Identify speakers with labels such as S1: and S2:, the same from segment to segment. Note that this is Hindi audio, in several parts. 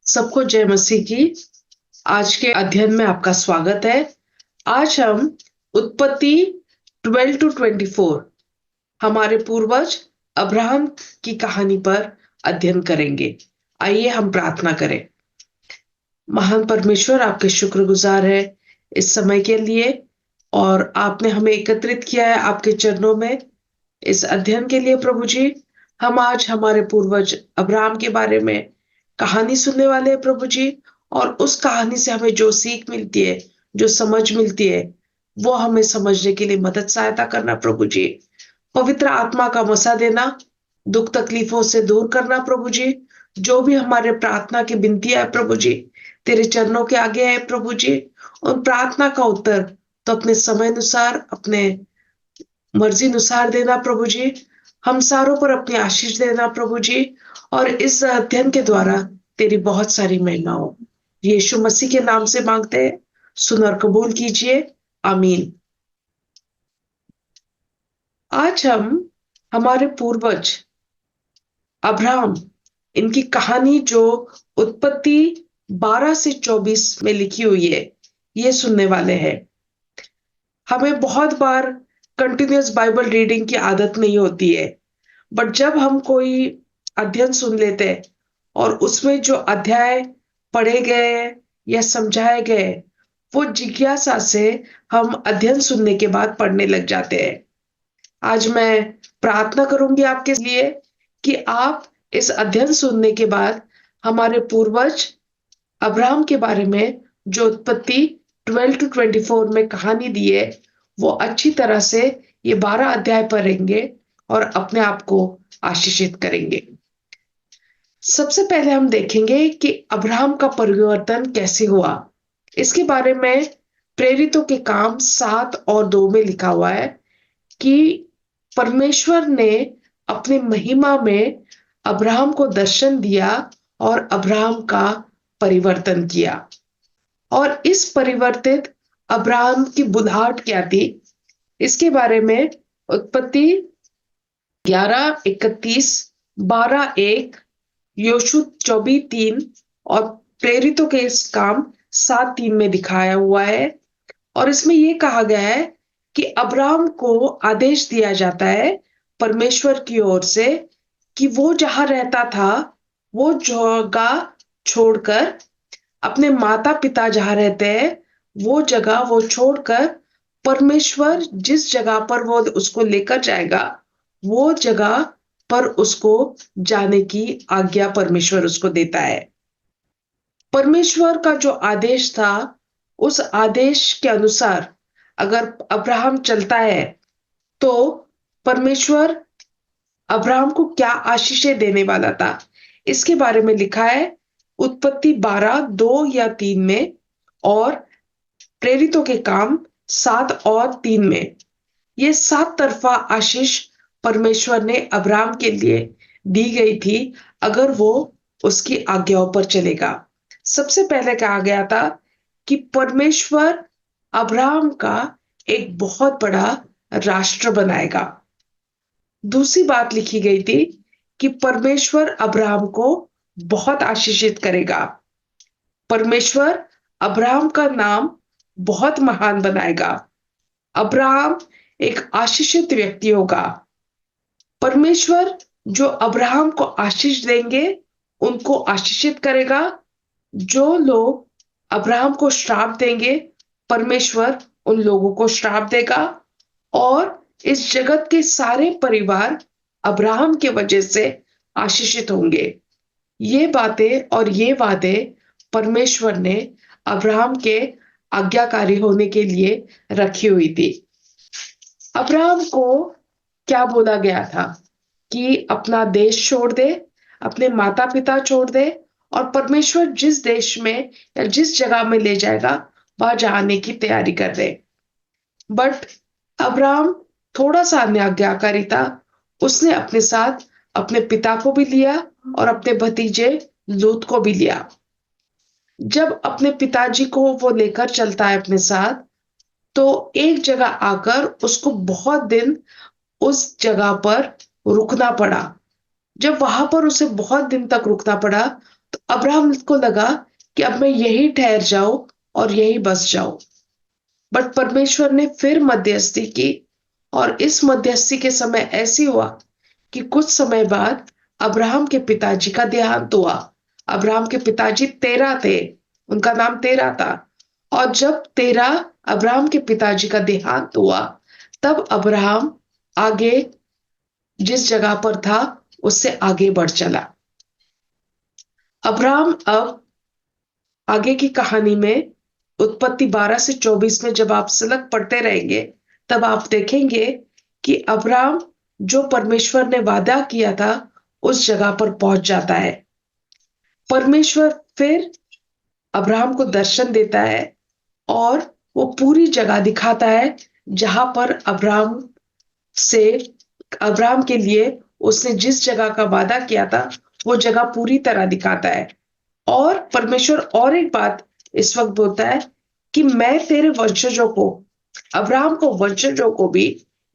S1: सबको जय मसीह की। आज के अध्ययन में आपका स्वागत है। आज हम उत्पत्ति 12 टू 24 हमारे पूर्वज अब्राहम की कहानी पर अध्ययन करेंगे। आइए हम प्रार्थना करें। महान परमेश्वर, आपके शुक्रगुजार है इस समय के लिए, और आपने हमें एकत्रित किया है आपके चरणों में इस अध्ययन के लिए। प्रभु जी, हम आज हमारे पूर्वज अब्राहम के बारे में कहानी सुनने वाले हैं प्रभु जी। और उस कहानी से हमें जो सीख मिलती है, जो समझ मिलती है, वो हमें समझने के लिए मदद सहायता करना प्रभु जी। पवित्र आत्मा का मसा देना, दुख तकलीफों से दूर करना प्रभु जी। जो भी हमारे प्रार्थना की विनतियां है प्रभु जी, तेरे चरणों के आगे है प्रभु जी। उन प्रार्थना का उत्तर तो अपने समय अनुसार, अपने मर्जी अनुसार देना प्रभु जी। हम सारों पर अपनी आशीष देना प्रभु जी। और इस अध्ययन के द्वारा तेरी बहुत सारी महिमा हो। यीशु मसीह के नाम से मांगते हैं, सुन और कबूल कीजिए। आमीन। आज हम हमारे पूर्वज अब्राहम, इनकी कहानी जो उत्पत्ति 12 से 24 में लिखी हुई है, ये सुनने वाले हैं। हमें बहुत बार कंटिन्यूअस बाइबल रीडिंग की आदत नहीं होती है, बट जब हम कोई अध्ययन सुन लेते हैं और उसमें जो अध्याय पढ़े गए या समझाए गए, वो जिज्ञासा से हम अध्ययन सुनने के बाद पढ़ने लग जाते हैं। आज मैं प्रार्थना करूंगी आपके लिए कि आप इस अध्ययन सुनने के बाद हमारे पूर्वज अब्राहम के बारे में जो उत्पत्ति 12 टू 24 में कहानी दी है, वो अच्छी तरह से ये 12 अध्याय पढ़ेंगे और अपने आप को आशीषित करेंगे। सबसे पहले हम देखेंगे कि अब्राहम का परिवर्तन कैसे हुआ। इसके बारे में प्रेरितों के काम 7 और 2 में लिखा हुआ है कि परमेश्वर ने अपनी महिमा में अब्राहम को दर्शन दिया और अब्राहम का परिवर्तन किया। और इस परिवर्तित अब्राहम की बुलाहट क्या थी, इसके बारे में उत्पत्ति 11:31, 12:1, योशु 24:3 और प्रेरितों के इस काम 7:3 में दिखाया हुआ है। और इसमें यह कहा गया है कि अब्राहम को आदेश दिया जाता है परमेश्वर की ओर से कि वो जहां रहता था, वो जगह छोड़कर, अपने माता पिता जहां रहते हैं वो जगह वो छोड़कर, परमेश्वर जिस जगह पर वो उसको लेकर जाएगा, वो जगह पर उसको जाने की आज्ञा परमेश्वर उसको देता है। परमेश्वर का जो आदेश था, उस आदेश के अनुसार अगर अब्राहम चलता है तो परमेश्वर अब्राहम को क्या आशीषें देने वाला था, इसके बारे में लिखा है उत्पत्ति 12:2 या 3 में, और प्रेरितों के काम 7 और 3 में। ये 7 तरफा आशीष परमेश्वर ने अब्राहम के लिए दी गई थी अगर वो उसकी आज्ञाओं पर चलेगा। सबसे पहले कहा गया था कि परमेश्वर अब्राहम का एक बहुत बड़ा राष्ट्र बनाएगा। दूसरी बात लिखी गई थी कि परमेश्वर अब्राहम को बहुत आशीषित करेगा। परमेश्वर अब्राहम का नाम बहुत महान बनाएगा। अब्राहम एक आशीषित व्यक्ति होगा। परमेश्वर जो अब्राहम को आशीष देंगे, उनको आशीषित करेगा। जो लोग अब्राहम को श्राप देंगे, परमेश्वर उन लोगों को श्राप देगा। और इस जगत के सारे परिवार अब्राहम के वजह से आशीषित होंगे। ये बातें और ये वादे परमेश्वर ने अब्राहम के आज्ञाकारी होने के लिए रखी हुई थी। अब्राहम को क्या बोला गया था कि अपना देश छोड़ दे, अपने माता पिता छोड़ दे, और परमेश्वर जिस देश में या जिस जगह में ले जाएगा वहां जाने की तैयारी कर दे। बट अब्राहम थोड़ा सा अनाज्ञाकारी था। उसने अपने साथ अपने पिता को भी लिया और अपने भतीजे लूत को भी लिया। जब अपने पिताजी को वो लेकर चलता है अपने साथ, तो एक जगह आकर उसको बहुत दिन उस जगह पर रुकना पड़ा। जब वहां पर उसे बहुत दिन तक रुकना पड़ा, तो अब्राहम को लगा कि अब मैं यही ठहर जाऊं और यही बस जाऊं। बट परमेश्वर ने फिर मध्यस्थी की, और इस मध्यस्थी के समय ऐसी हुआ कि कुछ समय बाद अब्राहम के पिताजी का देहांत हुआ। अब्राहम के पिताजी तेरह थे, उनका नाम तेरह था। और जब तेरह अब्राहम के पिताजी का देहांत हुआ, तब अब्राहम आगे जिस जगह पर था उससे आगे बढ़ चला। अब्राहम अब आगे की कहानी में उत्पत्ति 12 से 24 में जब आप सिलक पढ़ते रहेंगे, तब आप देखेंगे कि अब्राहम जो परमेश्वर ने वादा किया था उस जगह पर पहुंच जाता है। परमेश्वर फिर अब्राहम को दर्शन देता है और वो पूरी जगह दिखाता है जहां पर से अब्राहम के लिए उसने जिस जगह का वादा किया था वो जगह पूरी तरह दिखाता है। और परमेश्वर और एक बात इस वक्त बोलता है कि मैं तेरे वंशजों को, अब्राहम को वंशजों को भी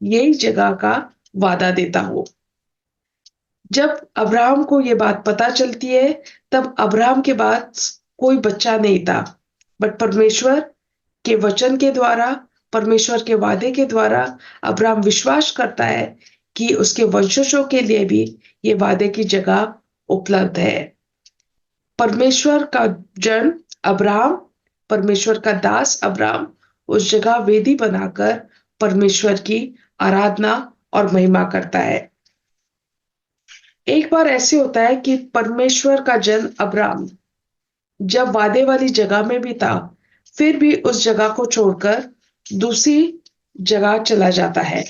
S1: यही जगह का वादा देता हूं। जब अब्राहम को ये बात पता चलती है, तब अब्राहम के पास कोई बच्चा नहीं था, बट परमेश्वर के वचन के द्वारा, परमेश्वर के वादे के द्वारा अब्राहम विश्वास करता है कि उसके वंशजों के लिए भी ये वादे की जगह उपलब्ध है। परमेश्वर का जन अब्राहम, परमेश्वर का दास अब्राहम उस जगह वेदी बनाकर परमेश्वर की आराधना और महिमा करता है। एक बार ऐसे होता है कि परमेश्वर का जन अब्राहम जब वादे वाली जगह में भी था, फिर भी उस जगह को छोड़कर दूसरी जगह चला जाता है।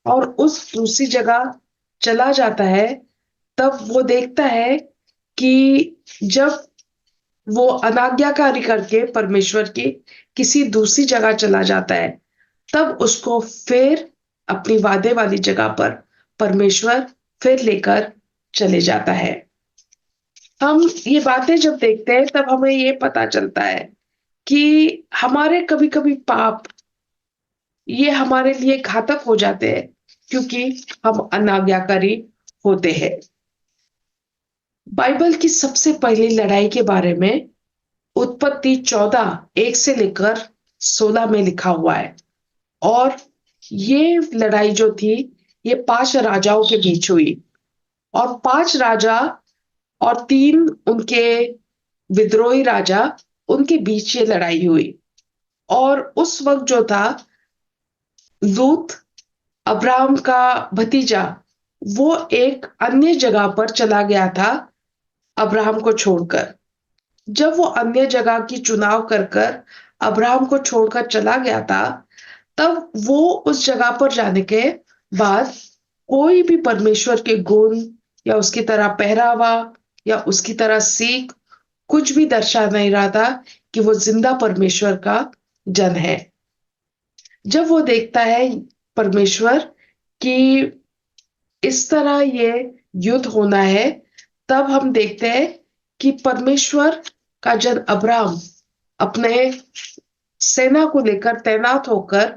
S1: और उस दूसरी जगह चला जाता है, तब वो देखता है कि जब वो अनाज्ञाकारी करके परमेश्वर की किसी दूसरी जगह चला जाता है, तब उसको फिर अपनी वादे वाली जगह पर परमेश्वर फिर लेकर चले जाता है। हम ये बातें जब देखते हैं तब हमें ये पता चलता है कि हमारे कभी कभी पाप ये हमारे लिए घातक हो जाते हैं, क्योंकि हम अनाज्ञाकारी होते हैं। बाइबल की सबसे पहली लड़ाई के बारे में उत्पत्ति 14 1 से लेकर 16 में लिखा हुआ है। और ये लड़ाई जो थी, ये 5 राजाओं के बीच हुई। और 5 राजा और 3 उनके विद्रोही राजा, उनके बीच ये लड़ाई हुई। और उस वक्त जो था, लूत अब्राहम का भतीजा, वो एक अन्य जगह पर चला गया था अब्राहम को छोड़कर। जब वो अन्य जगह की चुनाव कर कर अब्राहम को छोड़कर चला गया था, तब वो उस जगह पर जाने के बाद कोई भी परमेश्वर के गुण या उसकी तरह पहरावा या उसकी तरह सीख कुछ भी दर्शा नहीं रहा था कि वो जिंदा परमेश्वर का जन है। जब वो देखता है परमेश्वर कि इस तरह ये युद्ध होना है, तब हम देखते हैं कि परमेश्वर का जन अब्राहम अपने सेना को लेकर तैनात होकर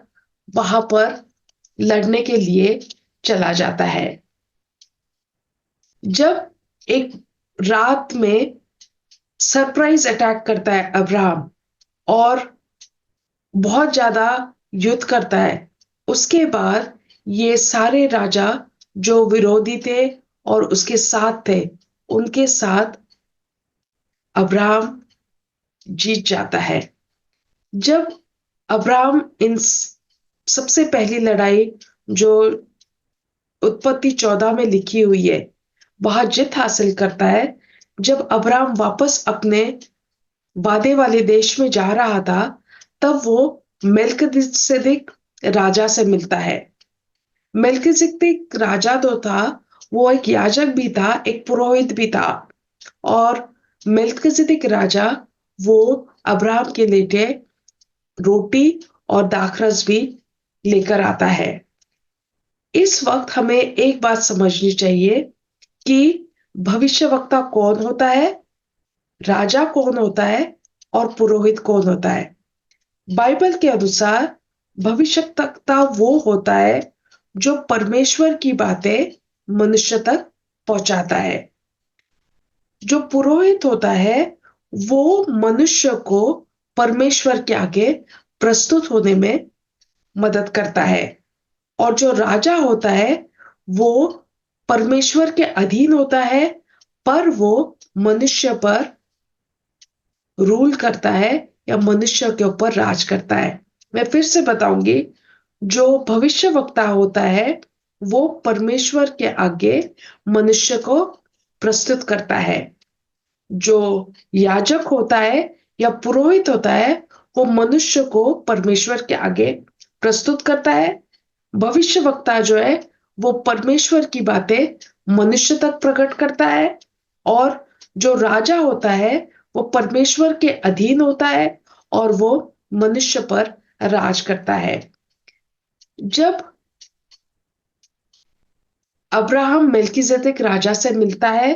S1: वहां पर लड़ने के लिए चला जाता है। जब एक रात में सरप्राइज अटैक करता है अब्राहम और बहुत ज्यादा युद्ध करता है, उसके बाद ये सारे राजा जो विरोधी थे और उसके साथ थे, उनके साथ अब्राहम जीत जाता है। जब अब्राहम सबसे पहली लड़ाई जो उत्पत्ति 14 में लिखी हुई है, वहां जीत हासिल करता है। जब अब्राहम वापस अपने वादे वाले देश में जा रहा था, तब वो मेल्किसेदेक राजा से मिलता है। मेल्किसेदेक राजा तो था, वो एक याजक भी था, एक पुरोहित भी था। और मेल्किसेदेक राजा वो अब्राहम के लिए रोटी और दाखरस भी लेकर आता है। इस वक्त हमें एक बात समझनी चाहिए कि भविष्यवक्ता कौन होता है, राजा कौन होता है और पुरोहित कौन होता है। बाइबल के अनुसार भविष्यवक्ता वो होता है जो परमेश्वर की बातें मनुष्य तक पहुंचाता है। जो पुरोहित होता है वो मनुष्य को परमेश्वर के आगे प्रस्तुत होने में मदद करता है, और जो राजा होता है वो परमेश्वर के अधीन होता है, पर वो मनुष्य पर रूल करता है या मनुष्य के ऊपर राज करता है। मैं फिर से बताऊंगी, जो भविष्यवक्ता होता है वो परमेश्वर के आगे मनुष्य को प्रस्तुत करता है। जो याजक होता है या पुरोहित होता है वो मनुष्य को परमेश्वर के आगे प्रस्तुत करता है। भविष्यवक्ता जो है वो परमेश्वर की बातें मनुष्य तक प्रकट करता है, और जो राजा होता है वो परमेश्वर के अधीन होता है और वो मनुष्य पर राज करता है। जब अब्राहम मेल्कीजेदेक राजा से मिलता है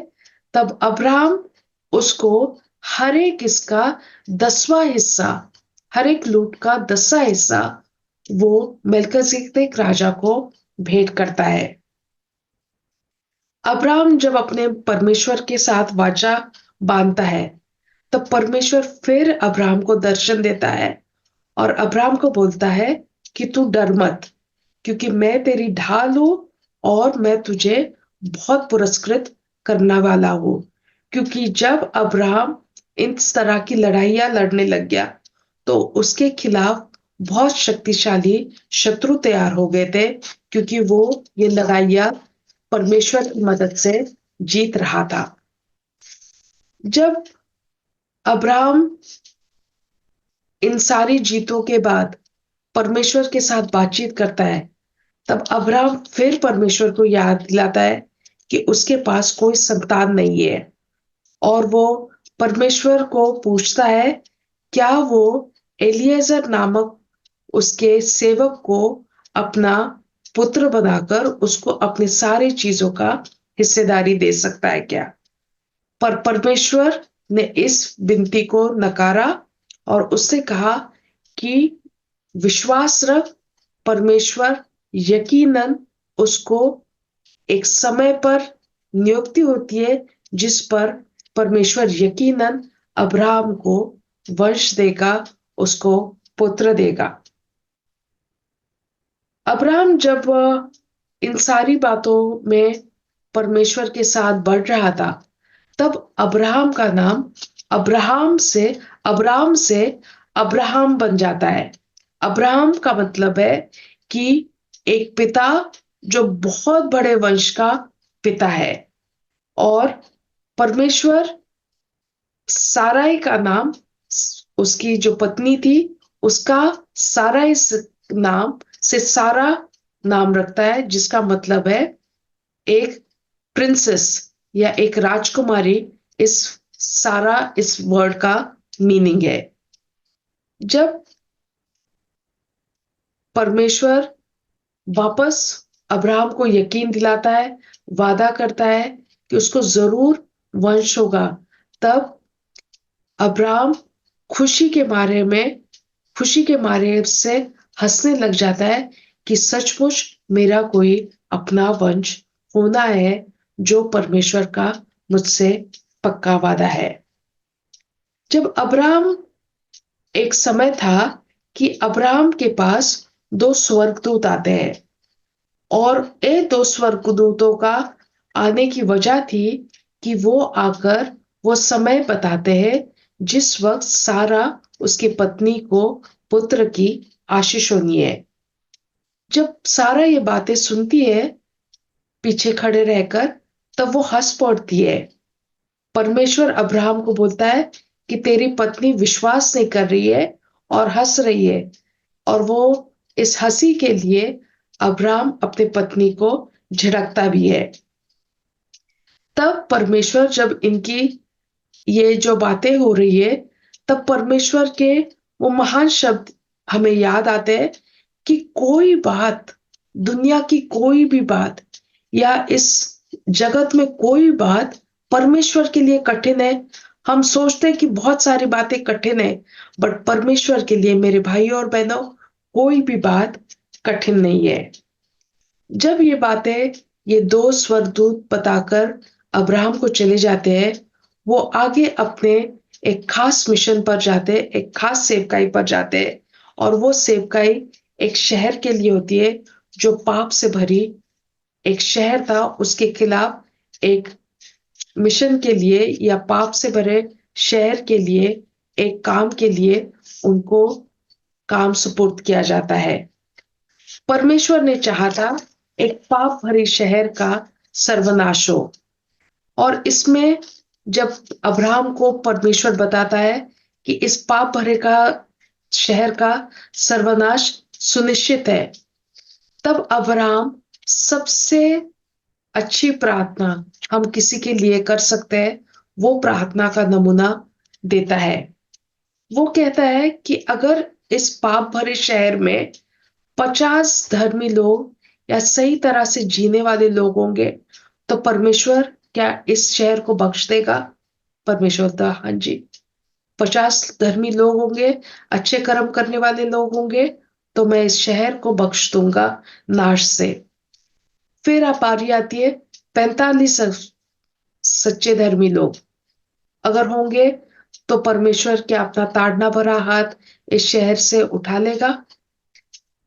S1: तब अब्राहम उसको हर एक इसका 10वां हिस्सा, हर एक लूट का 10वां हिस्सा वो मेल्कीजेदेक राजा को भेंट करता है। अब्राहम जब अपने परमेश्वर के साथ वाचा बांधता है तब परमेश्वर फिर अब्राहम को दर्शन देता है और अब्राहम को बोलता है कि तू डर मत, क्योंकि मैं तेरी ढाल हूं और मैं तुझे बहुत पुरस्कृत करने वाला हूं। क्योंकि जब अब्राहम इस तरह की लड़ाइयां लड़ने लग गया तो उसके खिलाफ बहुत शक्तिशाली शत्रु तैयार हो गए थे, क्योंकि वो ये लड़ाइयां परमेश्वर की मदद से जीत रहा था। जब अब्राहम इन सारी जीतों के बाद परमेश्वर के साथ बातचीत करता है तब अब्राहम फिर परमेश्वर को याद दिलाता है कि उसके पास कोई संतान नहीं है, और वो परमेश्वर को पूछता है क्या वो एलिएजर नामक उसके सेवक को अपना पुत्र बनाकर उसको अपनी सारी चीजों का हिस्सेदारी दे सकता है क्या। पर परमेश्वर ने इस विनती को नकारा और उससे कहा कि विश्वास रख, परमेश्वर यकीनन उसको एक समय पर नियुक्ति होती है जिस पर परमेश्वर यकीनन अब्राहम को वंश देगा, उसको पुत्र देगा। अब्राहम जब इन सारी बातों में परमेश्वर के साथ बढ़ रहा था तब अब्राहम का नाम अब्राहम से अब्राहम से अब्राहम बन जाता है। अब्राहम का मतलब है कि एक पिता जो बहुत बड़े वंश का पिता है, और परमेश्वर साराई का नाम, उसकी जो पत्नी थी उसका साराई नाम से सारा नाम रखता है, जिसका मतलब है एक प्रिंसेस या एक राजकुमारी। इस सारा इस वर्ड का मीनिंग है। जब परमेश्वर वापस अब्राहम को यकीन दिलाता है, वादा करता है कि उसको जरूर वंश होगा, तब अब्राहम खुशी के मारे में खुशी के मारे से हंसने लग जाता है कि सचमुच मेरा कोई अपना वंश होना है, जो परमेश्वर का मुझसे पक्का वादा है। जब अब्राहम एक समय था कि अब्राहम के पास दो स्वर्गदूत आते हैं, और ये दो स्वर्गदूतों का आने की वजह थी कि वो आकर वो समय बताते हैं जिस वक्त सारा उसकी पत्नी को पुत्र की आशीष होनी है। जब सारा ये बातें सुनती है पीछे खड़े रहकर, तब वो हंस पड़ती है। परमेश्वर अब्राहम को बोलता है कि तेरी पत्नी विश्वास नहीं कर रही है और हंस रही है, और वो इस हंसी के लिए अब्राहम अपनी पत्नी को झिड़कता भी है। तब परमेश्वर जब इनकी ये जो बातें हो रही है तब परमेश्वर के वो महान शब्द हमें याद आते हैं कि कोई बात, दुनिया की कोई भी बात या इस जगत में कोई बात परमेश्वर के लिए कठिन है। हम सोचते हैं कि बहुत सारी बातें कठिन है, बट परमेश्वर के लिए मेरे भाइयों और बहनों कोई भी बात कठिन नहीं है। जब ये बातें ये दो स्वर्गदूत बताकर अब्राहम को चले जाते हैं, वो आगे अपने एक खास मिशन पर जाते, एक खास सेवकाई पर जाते, और वो सेवकाई एक शहर के लिए होती है जो पाप से भरी एक शहर था। उसके खिलाफ एक मिशन के लिए या पाप से भरे शहर के लिए एक काम के लिए उनको काम सुपुर्द किया जाता है। परमेश्वर ने चाहा था एक पाप भरे शहर का सर्वनाश हो, और इसमें जब अब्राहम को परमेश्वर बताता है कि इस पाप भरे का शहर का सर्वनाश सुनिश्चित है, तब अब्राहम सबसे अच्छी प्रार्थना हम किसी के लिए कर सकते हैं, वो प्रार्थना का नमूना देता है। वो कहता है कि अगर इस पाप भरे शहर में 50 धर्मी लोग या सही तरह से जीने वाले लोग होंगे, तो परमेश्वर क्या इस शहर को बख्श देगा? परमेश्वर बोलता हाँ जी। 50 धर्मी लोग होंगे, अच्छे कर्म करने वाले लोग होंगे, तो मैं इस शहर को बख्श दूंगा नाश से। फिर आप बारी आती है 45 सच्चे धर्मी लोग अगर होंगे, तो परमेश्वर क्या अपना ताड़ना भरा हाथ इस शहर से उठा लेगा?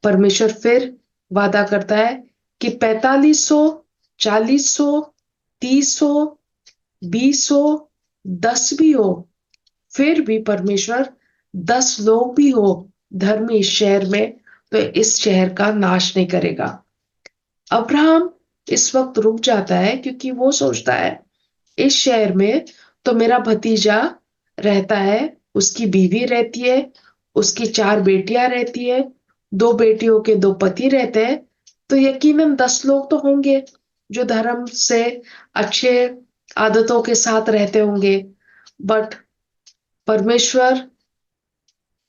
S1: परमेश्वर फिर वादा करता है कि 4500, 4000, 3000, 2000, 10 भी हो, फिर भी परमेश्वर 10 लोग भी हो धर्मी इस शहर में, तो इस शहर का नाश नहीं करेगा। अब्राहम इस वक्त रुक जाता है क्योंकि वो सोचता है इस शहर में तो मेरा भतीजा रहता है, उसकी बीवी रहती है, उसकी 4 बेटियां रहती है, 2 बेटियों के 2 पति रहते हैं, तो यकीनन 10 लोग तो होंगे जो धर्म से अच्छे आदतों के साथ रहते होंगे। बट परमेश्वर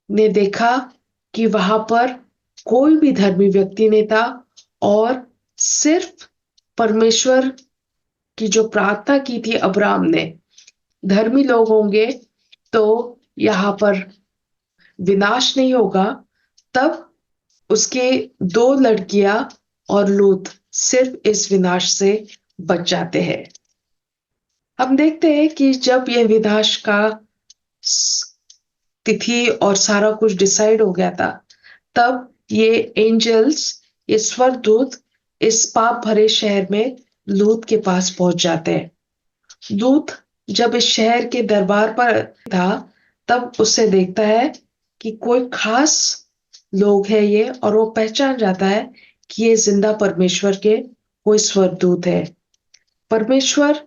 S1: ने देखा कि वहां पर कोई भी धर्मी व्यक्ति नहीं था, और सिर्फ परमेश्वर की जो प्रार्थना की थी अब्राहम ने, धर्मी लोग होंगे तो यहाँ पर विनाश नहीं होगा, तब उसके 2 लड़कियां और लूत सिर्फ इस विनाश से बच जाते हैं। हम देखते हैं कि जब यह विनाश का तिथि और सारा कुछ डिसाइड हो गया था, तब ये एंजल्स, ये स्वर्गदूत इस पाप भरे शहर में लूत के पास पहुंच जाते हैं। लूत जब इस शहर के दरबार पर था, तब उससे देखता है कि कोई खास लोग है ये, और वो पहचान जाता है कि ये जिंदा परमेश्वर के कोई स्वर्गदूत है। परमेश्वर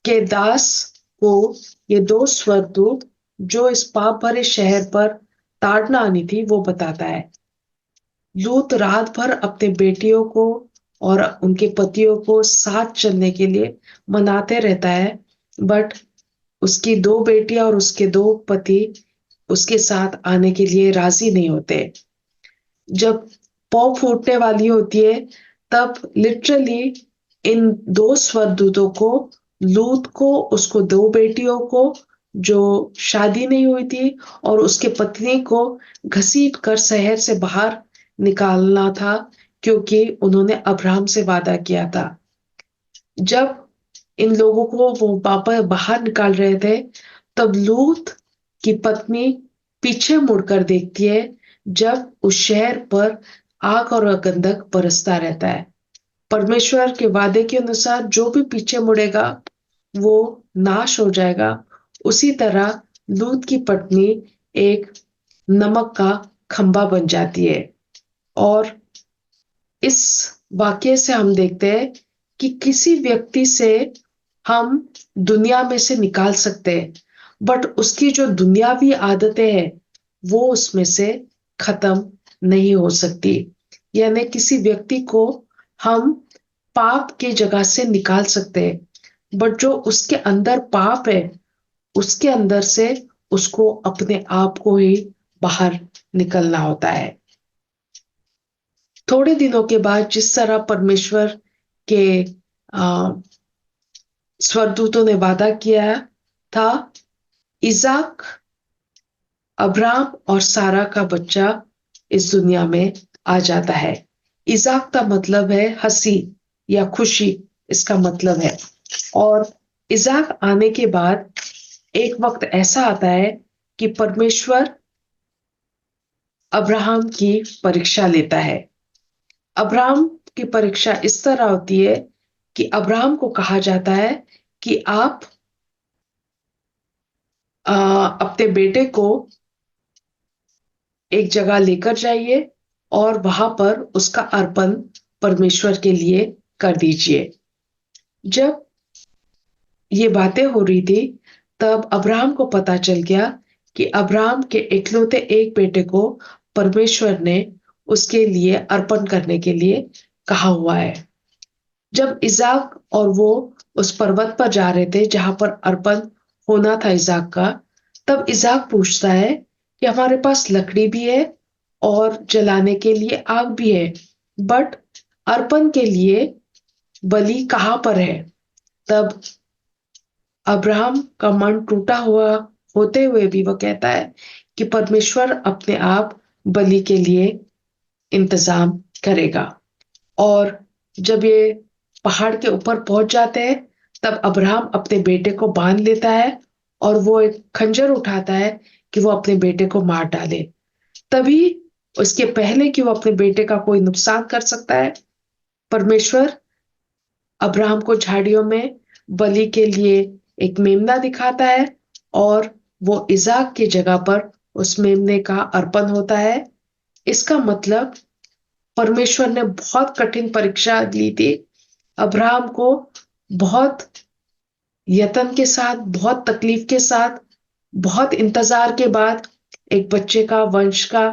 S1: के दास को ये 2 स्वर्गदूत जो इस पाप भरे शहर पर ताड़ना आनी थी वो बताता है। लूत रात भर अपने बेटियों को और उनके पतियों को साथ चलने के लिए मनाते रहता है, बट उसकी 2 बेटियां और उसके 2 पति उसके साथ आने के लिए राजी नहीं होते। जब पौ फूटने वाली होती है, तब लिटरली इन 2 स्वर्गदूतों को, लूत को, उसको 2 बेटियों को जो शादी नहीं हुई थी, और उसके पत्नी को घसीट कर शहर से बाहर निकालना था, क्योंकि उन्होंने अब्राहम से वादा किया था। जब इन लोगों को वो वापस बाहर निकाल रहे थे, तब लूत की पत्नी पीछे मुड़कर देखती है, जब उस शहर पर आग और गंधक बरसता रहता है। परमेश्वर के वादे के अनुसार जो भी पीछे मुड़ेगा वो नाश हो जाएगा। उसी तरह लूत की पत्नी एक नमक का खंबा बन जाती है। और इस वाक्य से हम देखते हैं कि किसी व्यक्ति से हम दुनिया में से निकाल सकते हैं, बट उसकी जो दुनियावी आदतें हैं वो उसमें से खत्म नहीं हो सकती। यानी किसी व्यक्ति को हम पाप की जगह से निकाल सकते हैं, बट जो उसके अंदर पाप है, उसके अंदर से उसको अपने आप को ही बाहर निकलना होता है। थोड़े दिनों के बाद जिस तरह परमेश्वर के स्वर्गदूतों ने वादा किया था, इजाक, अब्राहम और सारा का बच्चा इस दुनिया में आ जाता है। इजाक का मतलब है हंसी या खुशी, इसका मतलब है। और इज़ाक आने के बाद एक वक्त ऐसा आता है कि परमेश्वर अब्राहम की परीक्षा लेता है। अब्राहम की परीक्षा इस तरह होती है कि अब्राहम को कहा जाता है कि आप अपने बेटे को एक जगह लेकर जाइए और वहां पर उसका अर्पण परमेश्वर के लिए कर दीजिए। जब ये बातें हो रही थी, तब अब्राहम को पता चल गया कि अब्राहम के इकलौते एक बेटे को परमेश्वर ने उसके लिए अर्पण करने के लिए कहा हुआ है। जब इज़ाक और वो उस पर्वत पर जा रहे थे जहां पर अर्पण होना था इज़ाक का, तब इज़ाक पूछता है कि हमारे पास लकड़ी भी है और जलाने के लिए आग भी है, बट अर्पण के लिए बलि कहाँ पर है? तब अब्राहम का मन टूटा हुआ होते हुए भी वह कहता है कि परमेश्वर अपने आप बलि के लिए इंतजाम करेगा। और जब ये पहाड़ के ऊपर पहुंच जाते हैं, तब अब्राहम अपने बेटे को बांध लेता है और वो एक खंजर उठाता है कि वो अपने बेटे को मार डाले। तभी, उसके पहले कि वो अपने बेटे का कोई नुकसान कर सकता है, परमेश्वर अब्राहम को झाड़ियों में बलि के लिए एक मेमना दिखाता है और वो इज़ाक की जगह पर उस मेमने का अर्पण होता है। इसका मतलब परमेश्वर ने बहुत कठिन परीक्षा ली थी अब्राहम को, बहुत यत्न के साथ, बहुत तकलीफ के साथ, बहुत इंतजार के बाद एक बच्चे का वंश का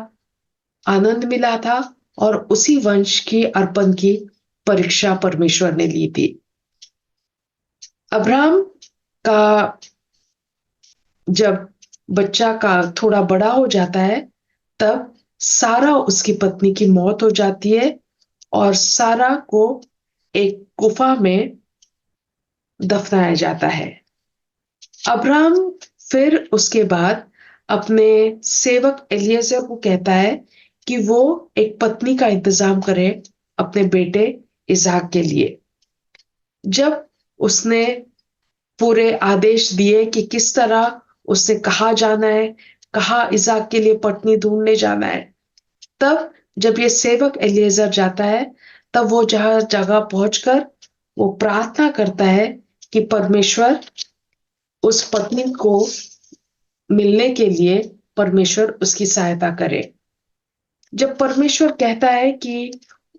S1: आनंद मिला था और उसी वंश की अर्पण की परीक्षा परमेश्वर ने ली थी। अब्राहम का जब बच्चा का थोड़ा बड़ा हो जाता है, तब सारा उसकी पत्नी की मौत हो जाती है और सारा को एक गुफा में दफनाया जाता है। अब्राहम फिर उसके बाद अपने सेवक एलिएज़र को कहता है कि वो एक पत्नी का इंतजाम करे अपने बेटे इसहाक के लिए। जब उसने पूरे आदेश दिए कि किस तरह उससे कहाँ जाना है, कहाँ इसहाक के लिए पत्नी ढूंढने जाना है, तब जब ये सेवक एलिएज़र जाता है, तब वो जहाँ जगह पहुंचकर वो प्रार्थना करता है कि परमेश्वर उस पत्नी को मिलने के लिए परमेश्वर उसकी सहायता करे। जब परमेश्वर कहता है कि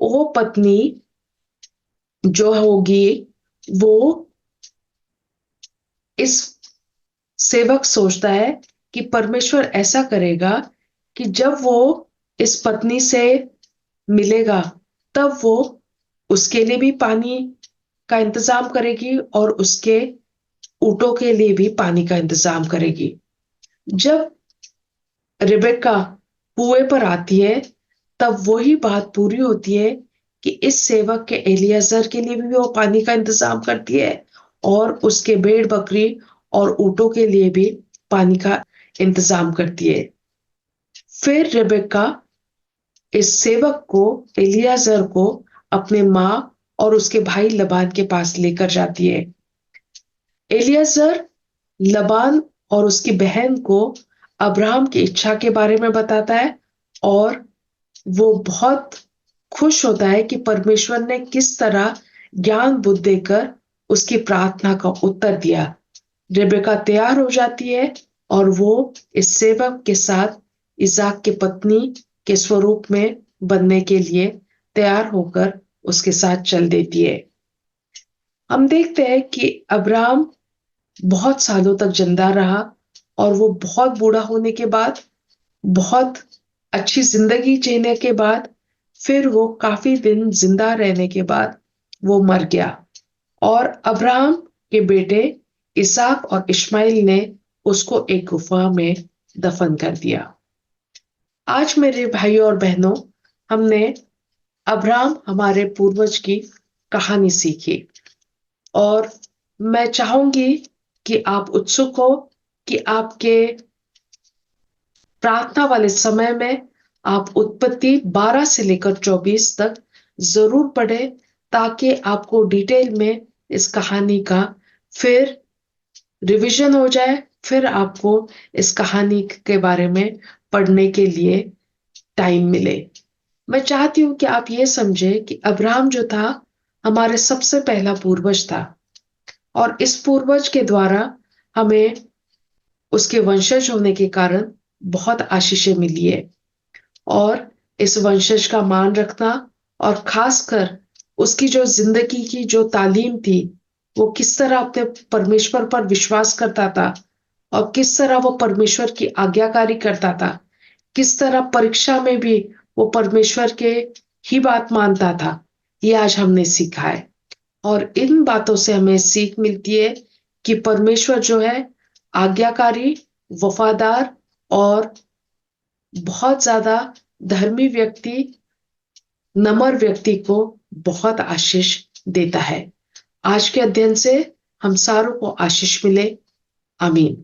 S1: वो पत्नी जो होगी, वो, इस सेवक सोचता है कि परमेश्वर ऐसा करेगा कि जब वो इस पत्नी से मिलेगा, तब वो उसके लिए भी पानी का इंतजाम करेगी और उसके ऊँटों के लिए भी पानी का इंतजाम करेगी। जब रिबेका कुएं पर आती है, तब वही बात पूरी होती है कि इस सेवक के एलियाजर के लिए भी वो पानी का इंतजाम करती है और उसके भेड़ बकरी और ऊँटों के लिए भी पानी का इंतजाम करती है। फिर रिबेका इस सेवक को, एलियाजर को, अपने माँ और उसके भाई लबान के पास लेकर जाती है। एलियाजर लबान और उसकी बहन को अब्राहम की इच्छा के बारे में बताता है और वो बहुत खुश होता है कि परमेश्वर ने किस तरह ज्ञान बुद्धि देकर उसकी प्रार्थना का उत्तर दिया। रेबेका तैयार हो जाती है और वो इस सेवक के साथ इज़ाक की पत्नी के स्वरूप में बनने के लिए तैयार होकर उसके साथ चल देती है। हम देखते हैं कि अब्राहम बहुत सालों तक जिंदा रहा और वो बहुत बूढ़ा होने के बाद, बहुत अच्छी जिंदगी जीने के बाद, फिर वो काफी दिन जिंदा रहने के बाद वो मर गया और अब्राहम के बेटे इसहाक और इश्माइल ने उसको एक गुफा में दफन कर दिया। आज मेरे भाइयों और बहनों, हमने अब्राहम हमारे पूर्वज की कहानी सीखी और मैं चाहूंगी कि आप उत्सुक हो कि आपके प्रार्थना वाले समय में आप उत्पत्ति 12 से लेकर 24 तक जरूर पढ़ें, ताकि आपको डिटेल में इस कहानी का फिर रिवीजन हो जाए, फिर आपको इस कहानी के बारे में पढ़ने के लिए टाइम मिले। मैं चाहती हूँ कि आप ये समझे कि अब्राहम जो था हमारे सबसे पहला पूर्वज था, और इस पूर्वज के द्वारा हमें उसके वंशज होने के कारण बहुत आशीषें मिली है। और इस वंशज का मान रखना, और खासकर उसकी जो जिंदगी की जो तालीम थी, वो किस तरह अपने परमेश्वर पर विश्वास करता था और किस तरह वो परमेश्वर की आज्ञाकारी करता था, किस तरह परीक्षा में भी वो परमेश्वर के ही बात मानता था, ये आज हमने सीखा है। और इन बातों से हमें सीख मिलती है कि परमेश्वर जो है आज्ञाकारी, वफादार और बहुत ज्यादा धर्मी व्यक्ति, नम्र व्यक्ति को बहुत आशीष देता है। आज के अध्ययन से हम सारों को आशीष मिले। आमीन।